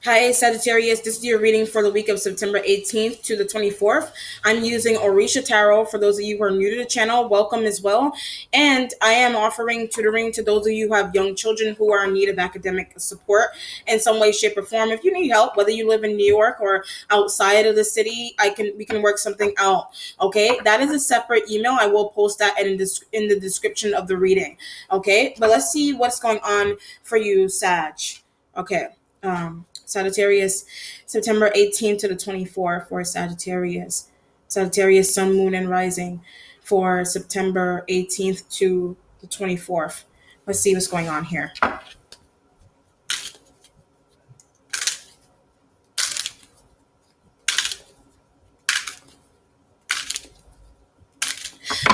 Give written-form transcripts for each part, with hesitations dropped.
Hi, Sagittarius. This is your reading for the week of September 18th to the 24th. I'm using Orisha Tarot. For those of you who are new to the channel, welcome as well. And I am offering tutoring to those of you who have young children who are in need of academic support in some way, shape, or form. If you need help, whether you live in New York or outside of the city, we can work something out. Okay, that is a separate email. I will post that in the description of the reading. Okay, but let's see what's going on for you, Sag. Okay. Sagittarius, September 18th to the 24th for Sagittarius. Sagittarius, Sun, Moon, and Rising for September 18th to the 24th. Let's see what's going on here.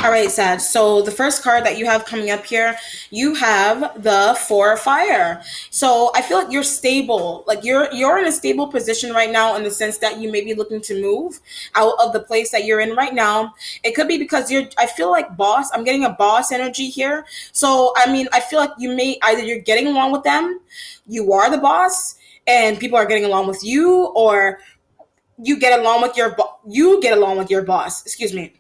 All right, Sag. So the first card that you have coming up here, you have the Four of Fire. So I feel like you're stable. Like you're in a stable position right now in the sense that you may be looking to move out of the place that you're in right now. It could be because I feel like boss. I'm getting a boss energy here. So I mean, I feel like you may either you're getting along with them, you are the boss, and people are getting along with you, or you get along with your boss. Excuse me.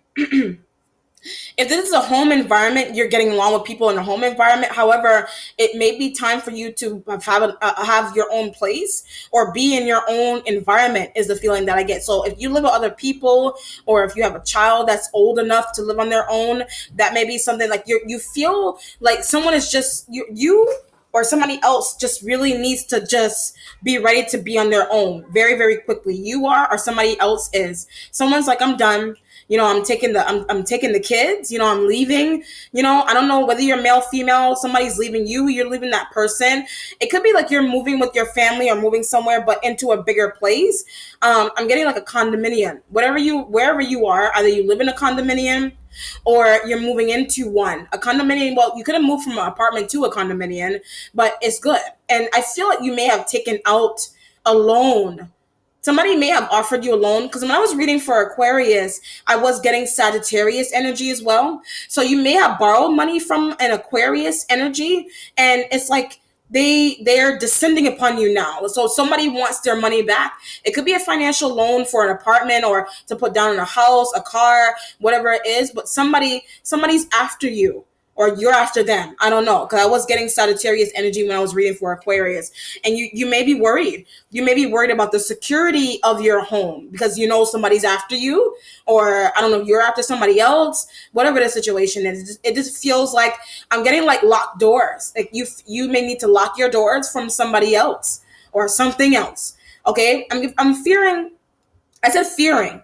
If this is a home environment, you're getting along with people in a home environment. However, it may be time for you to have your own place or be in your own environment is the feeling that I get. So if you live with other people, or if you have a child that's old enough to live on their own, that may be something like you feel like someone is just you or somebody else just really needs to just be ready to be on their own very, very quickly. You are, or somebody else is. Someone's like, I'm done. I'm taking the kids, I'm leaving. I don't know whether you're male, female, somebody's leaving you, you're leaving that person. It could be like you're moving with your family or moving somewhere, but into a bigger place. I'm getting like a condominium. Wherever you are, either you live in a condominium or you're moving into one. A condominium, well, you could have moved from an apartment to a condominium, but it's good. And I feel like you may have taken out a loan. Somebody may have offered you a loan, because when I was reading for Aquarius, I was getting Sagittarius energy as well. So you may have borrowed money from an Aquarius energy, and it's like they're descending upon you now. So somebody wants their money back. It could be a financial loan for an apartment or to put down in a house, a car, whatever it is, but somebody's after you, or you're after them. I don't know, because I was getting Sagittarius energy when I was reading for Aquarius. And you may be worried. You may be worried about the security of your home because somebody's after you, or I don't know, you're after somebody else. Whatever the situation is, it just feels like I'm getting like locked doors. Like you may need to lock your doors from somebody else or something else. Okay, I'm fearing. I said fearing.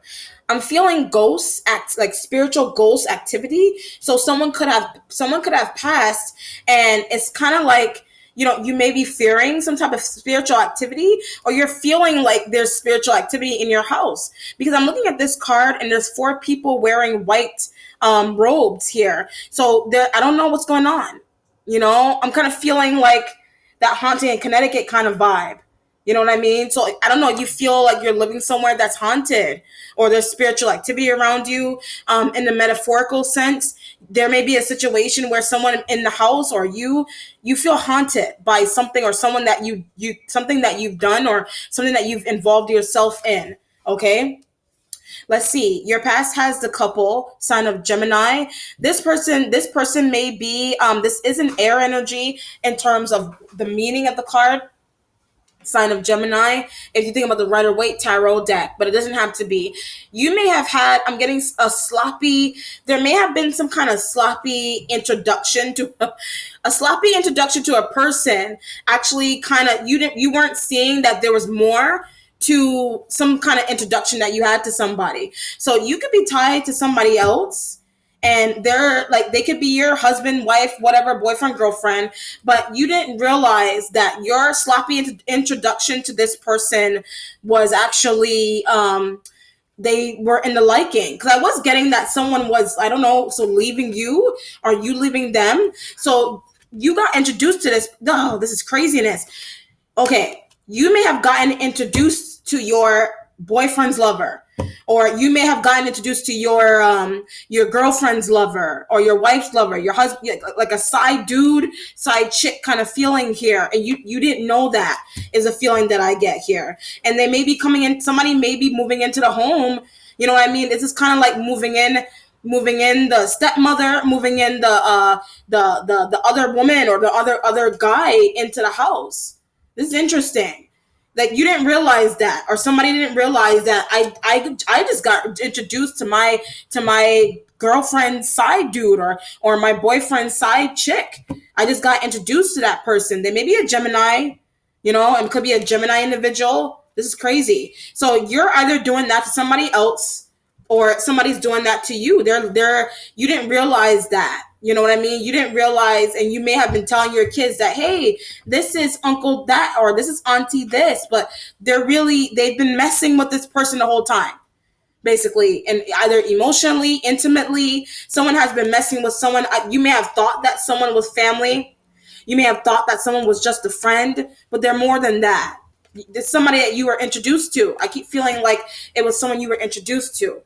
I'm feeling ghosts act, like spiritual ghost activity. So someone could have passed, and it's kind of like, you may be fearing some type of spiritual activity, or you're feeling like there's spiritual activity in your house, because I'm looking at this card and there's four people wearing white robes here. So I don't know what's going on. I'm kind of feeling like that Haunting in Connecticut kind of vibe. You know what I mean? So I don't know. You feel like you're living somewhere that's haunted, or there's spiritual activity around you. In the metaphorical sense, there may be a situation where someone in the house, or you feel haunted by something, or someone that something that you've done, or something that you've involved yourself in. Okay. Let's see. Your past has the couple, sign of Gemini. This person may be. This is an air energy in terms of the meaning of the card, sign of Gemini, if you think about the Rider-Waite tarot deck, but it doesn't have to be. You may have had, I'm getting there may have been some kind of sloppy introduction to a person. Actually, kind of, you weren't seeing that there was more to some kind of introduction that you had to somebody. So you could be tied to somebody else, and they could be your husband, wife, whatever, boyfriend, girlfriend, but you didn't realize that your sloppy introduction to this person was actually they were in the liking. Because I was getting that someone was, I don't know, so leaving you, or you leaving them. So you got introduced to this. Oh, this is craziness. Okay, you may have gotten introduced to your boyfriend's lover, or you may have gotten introduced to your girlfriend's lover, or your wife's lover, your husband, like a side dude, side chick kind of feeling here, and you didn't know that. is a feeling that I get here. And they may be coming in, somebody may be moving into the home. You know what I mean? This is kind of like moving in the stepmother, moving in the other woman or the other guy into the house. This is interesting. Like you didn't realize that, or somebody didn't realize that I just got introduced to my girlfriend's side dude, or my boyfriend's side chick. I just got introduced to that person. They may be a Gemini, and it could be a Gemini individual. This is crazy. So you're either doing that to somebody else, or somebody's doing that to you. You didn't realize that. You know what I mean? You didn't realize, and you may have been telling your kids that, hey, this is uncle that, or this is auntie this, but they've been messing with this person the whole time, basically. And either emotionally, intimately, someone has been messing with someone. You may have thought that someone was family. You may have thought that someone was just a friend, but they're more than that. It's somebody that you were introduced to. I keep feeling like it was someone you were introduced to.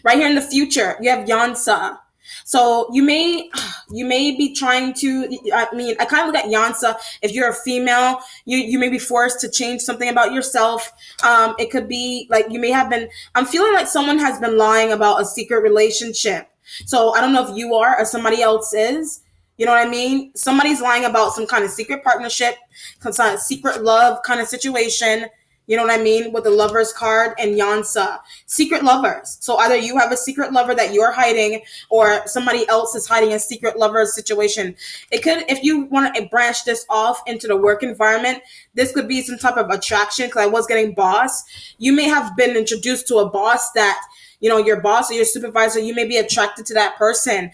Right here in the future, you have Yansa. So you may be trying to, I kind of look at Yansa. If you're a female, you may be forced to change something about yourself. It could be like you may have been, I'm feeling like someone has been lying about a secret relationship. So I don't know if you are or somebody else is. You know what I mean? Somebody's lying about some kind of secret partnership, some kind of secret love kind of situation. You know what I mean? With the Lovers card and Yansa. Secret lovers. So either you have a secret lover that you're hiding, or somebody else is hiding a secret lover situation. It could, if you want to branch this off into the work environment, this could be some type of attraction, because I was getting boss. You may have been introduced to a boss that, your boss or your supervisor, you may be attracted to that person.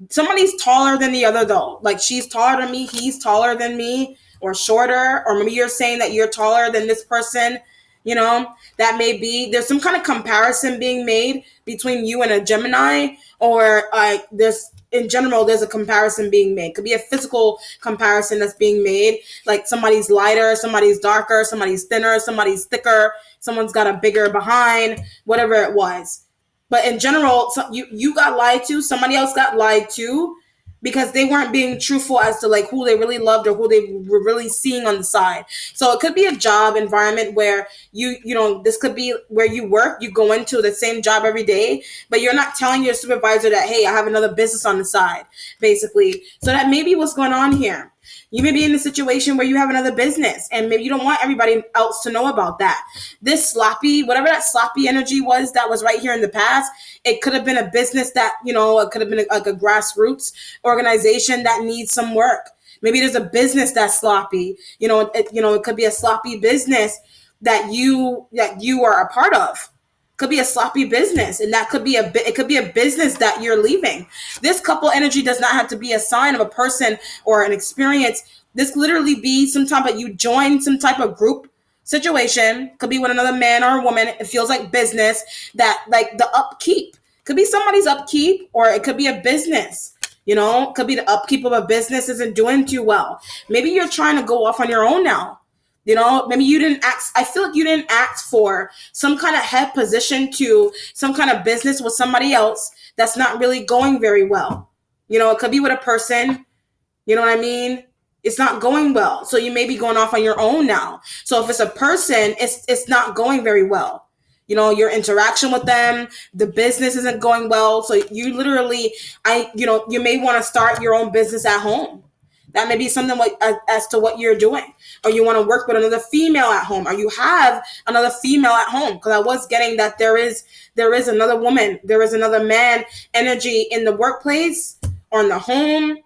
Somebody's taller than the other though. Like she's taller than me, he's taller than me, or shorter, or maybe you're saying that you're taller than this person. That may be, there's some kind of comparison being made between you and a Gemini, or there's, in general, there's a comparison being made. Could be a physical comparison that's being made, like somebody's lighter, somebody's darker, somebody's thinner, somebody's thicker, someone's got a bigger behind, whatever it was. But in general, you got lied to, somebody else got lied to, because they weren't being truthful as to like who they really loved or who they were really seeing on the side. So it could be a job environment where this could be where you work, you go into the same job every day, but you're not telling your supervisor that, hey, I have another business on the side, basically. So that may be what's going on here. You may be in a situation where you have another business, and maybe you don't want everybody else to know about that. This sloppy, whatever that sloppy energy was that was right here in the past, it could have been a business that, it could have been like a grassroots organization that needs some work. Maybe there's a business that's sloppy. It could be a sloppy business that you are a part of. Could be a sloppy business, and that could be it could be a business that you're leaving. This couple energy does not have to be a sign of a person or an experience. This could literally be some type of, you join some type of group situation. Could be with another man or a woman. It feels like business, that like the upkeep. Could be somebody's upkeep, or it could be a business. Could be the upkeep of a business isn't doing too well. Maybe you're trying to go off on your own now. Maybe you didn't ask. I feel like you didn't ask for some kind of head position to some kind of business with somebody else that's not really going very well. It could be with a person. You know what I mean? It's not going well. So you may be going off on your own now. So if it's a person, it's not going very well. Your interaction with them, the business isn't going well. So you literally, you may want to start your own business at home. That may be something like as to what you're doing, or you want to work with another female at home, or you have another female at home. Because I was getting that there is another woman, there is another man energy in the workplace or in the home.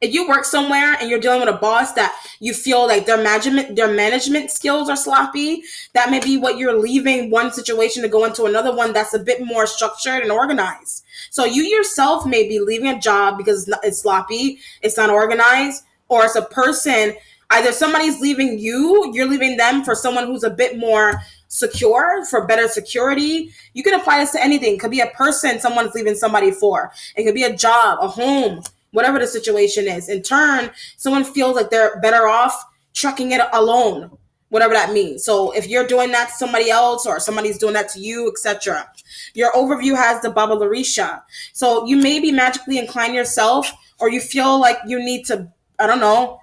If you work somewhere and you're dealing with a boss that you feel like their management skills are sloppy, that may be what you're leaving one situation to go into another one that's a bit more structured and organized. So you yourself may be leaving a job because it's sloppy, it's not organized, or it's a person. Either somebody's leaving you're leaving them for someone who's a bit more secure, for better security. You can apply this to anything. It could be a person someone's leaving somebody for. It could be a job, a home, whatever the situation is. In turn, someone feels like they're better off trucking it alone, whatever that means. So if you're doing that to somebody else, or somebody's doing that to you, etc. Your overview has the Baba Larisha. So you may be magically inclined yourself, or you feel like you need to, I don't know,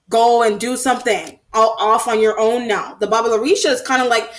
go and do something. off on your own now. The Baba Larisha is kind of like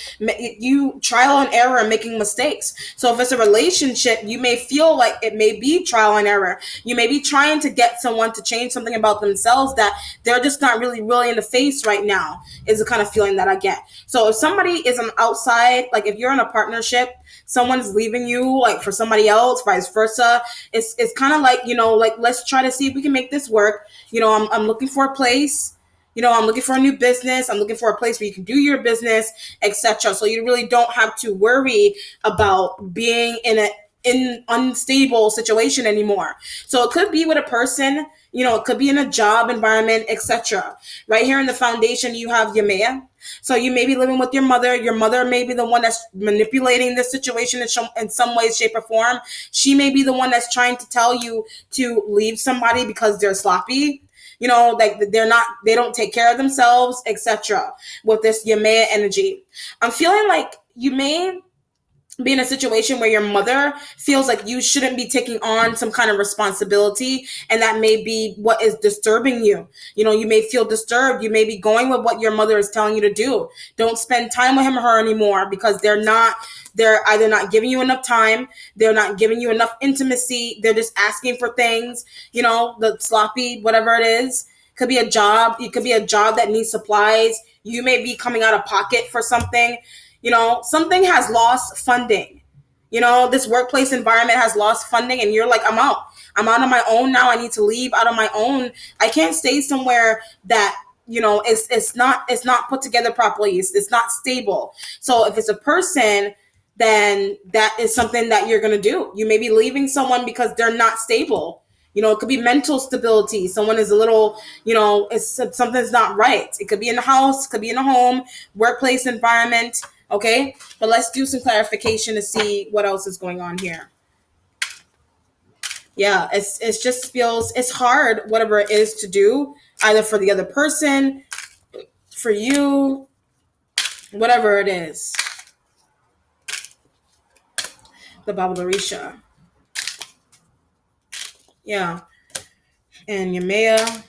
you trial and error and making mistakes. So if it's a relationship, you may feel like it may be trial and error. You may be trying to get someone to change something about themselves that they're just not really in the face right now, is the kind of feeling that I get. So if somebody is on outside, like if you're in a partnership, someone's leaving you like for somebody else, vice versa. It's kind of like, like let's try to see if we can make this work. I'm looking for a place. I'm looking for a new business. I'm looking for a place where you can do your business, etc. So you really don't have to worry about being in unstable situation anymore. So it could be with a person, it could be in a job environment, etc. Right here in the foundation, you have Yamea. So you may be living with your mother. Your mother may be the one that's manipulating this situation in some way, shape, or form. She may be the one that's trying to tell you to leave somebody because they're sloppy. Like they don't take care of themselves, etc. With this Yamea energy. I'm feeling like you may be in a situation where your mother feels like you shouldn't be taking on some kind of responsibility, and that may be what is disturbing you. You may feel disturbed. You may be going with what your mother is telling you to do. Don't spend time with him or her anymore, because they're either not giving you enough time, they're not giving you enough intimacy, they're just asking for things, the sloppy whatever it is. Could be a job. It could be a job that needs supplies. You may be coming out of pocket for something. Something has lost funding. This workplace environment has lost funding, and you're like, I'm out. I'm out on my own now. I need to leave out on my own. I can't stay somewhere that, it's not put together properly. It's not stable. So if it's a person, then that is something that you're going to do. You may be leaving someone because they're not stable. It could be mental stability. Someone is a little, something's not right. It could be in the house, could be in a home, workplace environment. Okay, but let's do some clarification to see what else is going on here. Yeah, it's just feels it's hard, whatever it is to do, either for the other person, for you, whatever it is. The Baba Larisha. Yeah. And Yamea.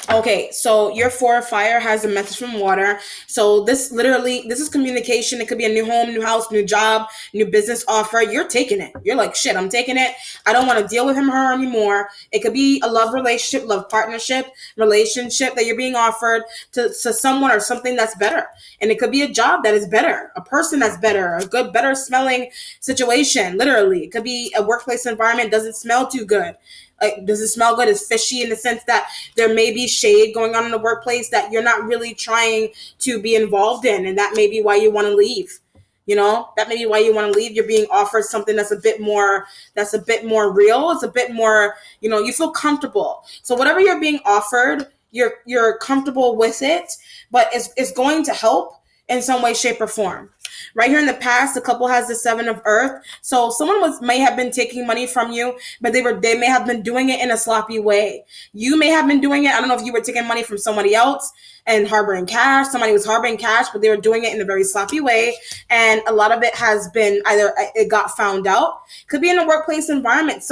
Okay, so your four of fire has a message from water. So this is communication. It could be a new home, new house, new job, new business offer. You're taking it. You're like, shit, I'm taking it. I don't want to deal with him or her anymore. It could be a love relationship, love partnership, relationship that you're being offered to someone or something that's better. And it could be a job that is better, a person that's better, a good, better smelling situation. Literally, it could be a workplace environment doesn't smell too good. Like, does it smell good? It's fishy in the sense that there may be shade going on in the workplace that you're not really trying to be involved in. And that may be why you want to leave. That may be why you want to leave. You're being offered something that's a bit more real. It's a bit more, you feel comfortable. So whatever you're being offered, you're comfortable with it, but it's going to help in some way, shape, or form. Right here in the past, the couple has the Seven of Earth. So someone may have been taking money from you, but they may have been doing it in a sloppy way. You may have been doing it. I don't know if you were taking money from somebody else and harboring cash. Somebody was harboring cash, but they were doing it in a very sloppy way. And a lot of it has been either it got found out. Could be in a workplace environment.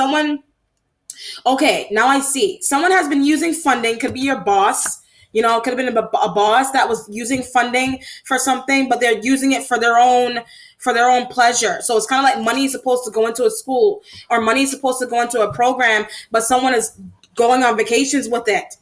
Okay, now I see. Someone has been using funding. Could be your boss. It could have been a boss that was using funding for something, but they're using it for their own pleasure. So it's kind of like money is supposed to go into a school, or money is supposed to go into a program, but someone is going on vacations with it.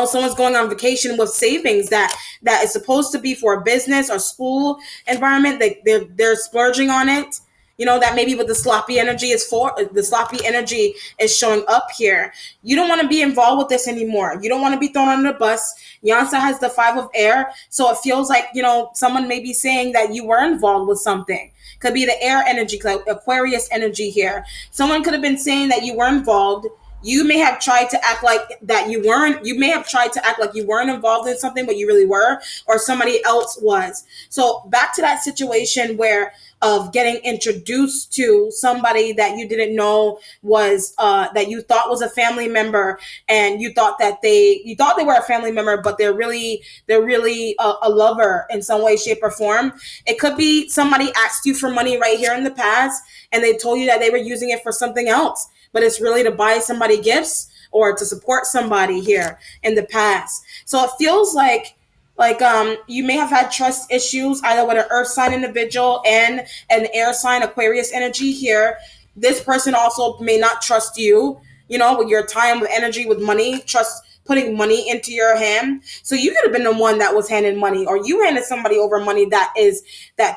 Someone's going on vacation with savings that is supposed to be for a business or school environment. They're splurging on it. That maybe what the sloppy energy is for. The sloppy energy is showing up here. You don't want to be involved with this anymore. You don't want to be thrown under the bus. Yansa has the 5 of air. So it feels like, someone may be saying that you were involved with something. Could be the air energy, like Aquarius energy here. Someone could have been saying that you were involved. You may have tried to act like that you weren't. You may have tried to act like you weren't involved in something, but you really were, or somebody else was. So back to that situation where of getting introduced to somebody that you didn't know was that you thought was a family member, and you thought they were a family member, but they're really a lover in some way, shape, or form. It could be somebody asked you for money right here in the past, and they told you that they were using it for something else, but it's really to buy somebody gifts, or to support somebody here in the past. So it feels like you may have had trust issues either with an earth sign individual and an air sign Aquarius energy here. This person also may not trust you, with your time, with energy, with money, trust putting money into your hand. So you could have been the one that was handing money, or you handed somebody over money that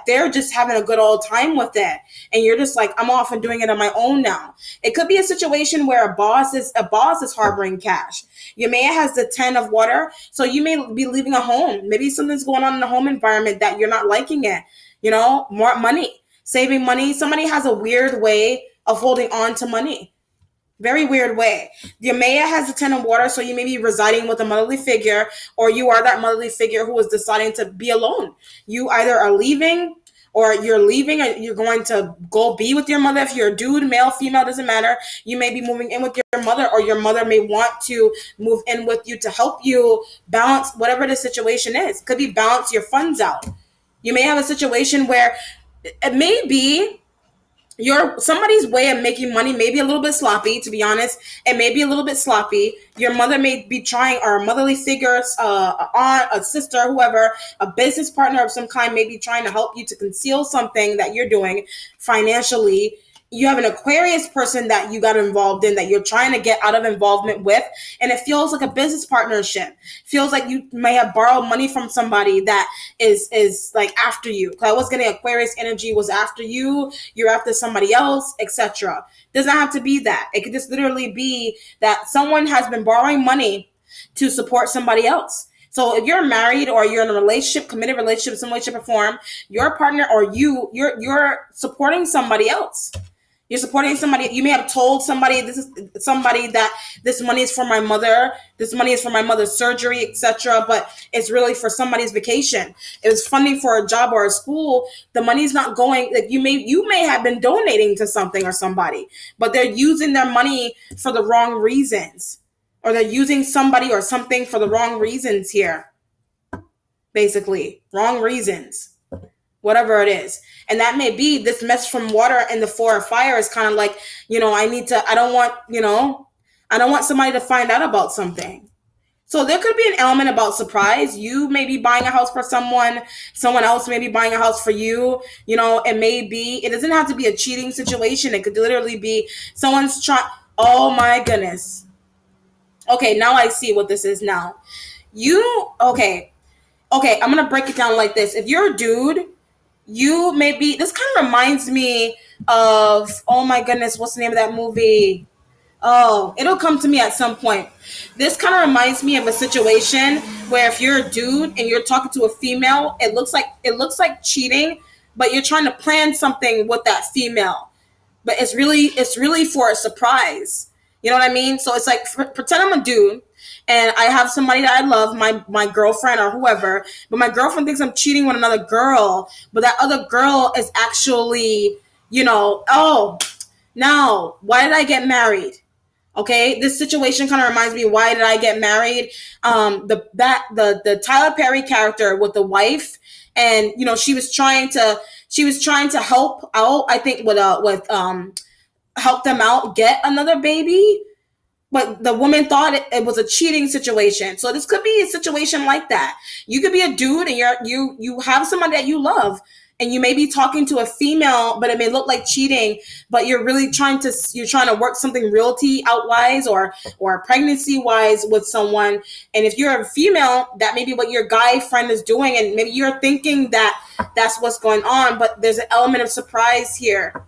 they're just having a good old time with it. And you're just like, I'm off and doing it on my own now. It could be a situation where a boss is harboring cash. Your man has the 10 of water, so you may be leaving a home. Maybe something's going on in the home environment that you're not liking it. More money, saving money. Somebody has a weird way of holding on to money. Very weird way. Your Maya has the 10 of water, so you may be residing with a motherly figure, or you are that motherly figure who is deciding to be alone. You either are leaving, or you're leaving, or you're going to go be with your mother. If you're a dude, male, female, doesn't matter. You may be moving in with your mother, or your mother may want to move in with you to help you balance whatever the situation is. Could be balance your funds out. You may have a situation where it may be somebody's way of making money may be a little bit sloppy, to be honest. It may be a little bit sloppy. Your mother may be trying, or a motherly figure, a aunt, a sister, whoever, a business partner of some kind may be trying to help you to conceal something that you're doing financially. You have an Aquarius person that you got involved in, that you're trying to get out of involvement with, and it feels like a business partnership. Feels like you may have borrowed money from somebody that is like after you. I was getting Aquarius energy was after you, you're after somebody else, etc. Doesn't have to be that. It could just literally be that someone has been borrowing money to support somebody else. So if you're married or you're in a relationship, committed relationship, some way, shape, or form, your partner or you're supporting somebody else. You're supporting somebody. You may have told somebody, this is somebody, that this money is for my mother. This money is for my mother's surgery, etc. But it's really for somebody's vacation. It was funding for a job or a school. The money's not going. Like you may have been donating to something or somebody, but they're using their money for the wrong reasons, or they're using somebody or something for the wrong reasons here. Basically, wrong reasons. Whatever it is. And that may be this mess from water, and the 4 of fire is kind of like, I don't want somebody to find out about something. So there could be an element about surprise. You may be buying a house for someone else may be buying a house for you. It doesn't have to be a cheating situation. It could literally be someone's trying. Oh my goodness. Okay, now I see what this is now. Okay, I'm going to break it down like this. If you're a dude, this kind of reminds me of, oh my goodness, what's the name of that movie? Oh, it'll come to me at some point. This kind of reminds me of a situation where if you're a dude and you're talking to a female, it looks like cheating, but you're trying to plan something with that female. But it's really for a surprise. You know what I mean? So it's like, pretend I'm a dude and I have somebody that I love, my girlfriend or whoever, but my girlfriend thinks I'm cheating with another girl, but that other girl is actually, oh, now, why did I get married? Okay, this situation kind of reminds me, why did I get married? The Tyler Perry character with the wife, and she was trying to help out, I think, with help them out get another baby. But the woman thought it was a cheating situation. So this could be a situation like that. You could be a dude and you have someone that you love, and you may be talking to a female, but it may look like cheating, but you're really trying to work something realty outwise or pregnancy wise with someone. And if you're a female, that may be what your guy friend is doing, and maybe you're thinking that that's what's going on, but there's an element of surprise here.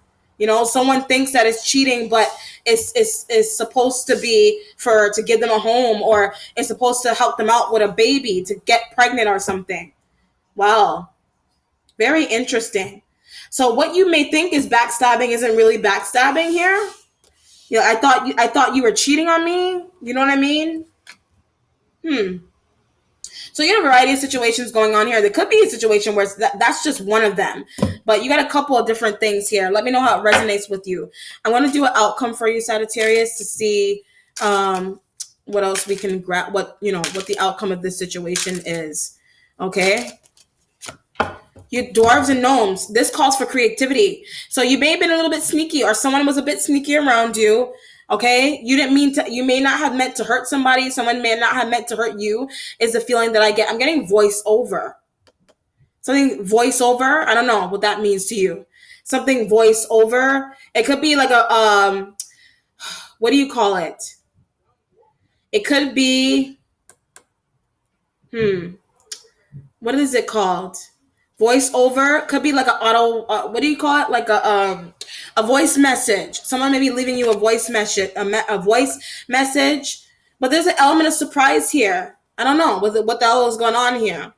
Someone thinks that it's cheating, but it's supposed to be to give them a home, or it's supposed to help them out with a baby, to get pregnant or something. Wow. Very interesting. So what you may think is backstabbing isn't really backstabbing here. I thought you were cheating on me. You know what I mean? So you have a variety of situations going on here. There could be a situation where that's just one of them. But you got a couple of different things here. Let me know how it resonates with you. I want to do an outcome for you, Sagittarius, to see what else we can grab, what the outcome of this situation is. Okay? You dwarves and gnomes, this calls for creativity. So you may have been a little bit sneaky, or someone was a bit sneaky around you. Okay, you didn't mean to. You may not have meant to hurt somebody. Someone may not have meant to hurt you. Is the feeling that I get. I'm getting voice over. Something voice over. I don't know what that means to you. Something voice over. It could be like a what do you call it? It could be what is it called? Voice over could be like an auto. What do you call it? Like a voice message. Someone may be leaving you a voice message, a voice message, but there's an element of surprise here. I don't know what the hell is going on here.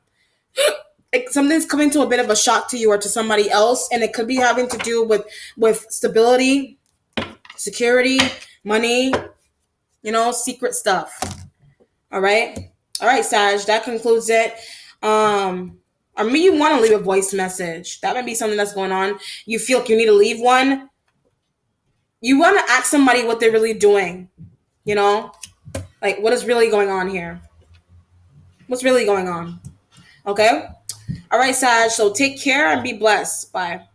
Something's coming to a bit of a shock to you or to somebody else, and it could be having to do with stability, security, money, secret stuff. All right, Sag, that concludes it. Or maybe you want to leave a voice message. That might be something that's going on. You feel like you need to leave one. You want to ask somebody what they're really doing. You know, like what is really going on here? What's really going on? Okay. All right, Sag. So take care and be blessed. Bye.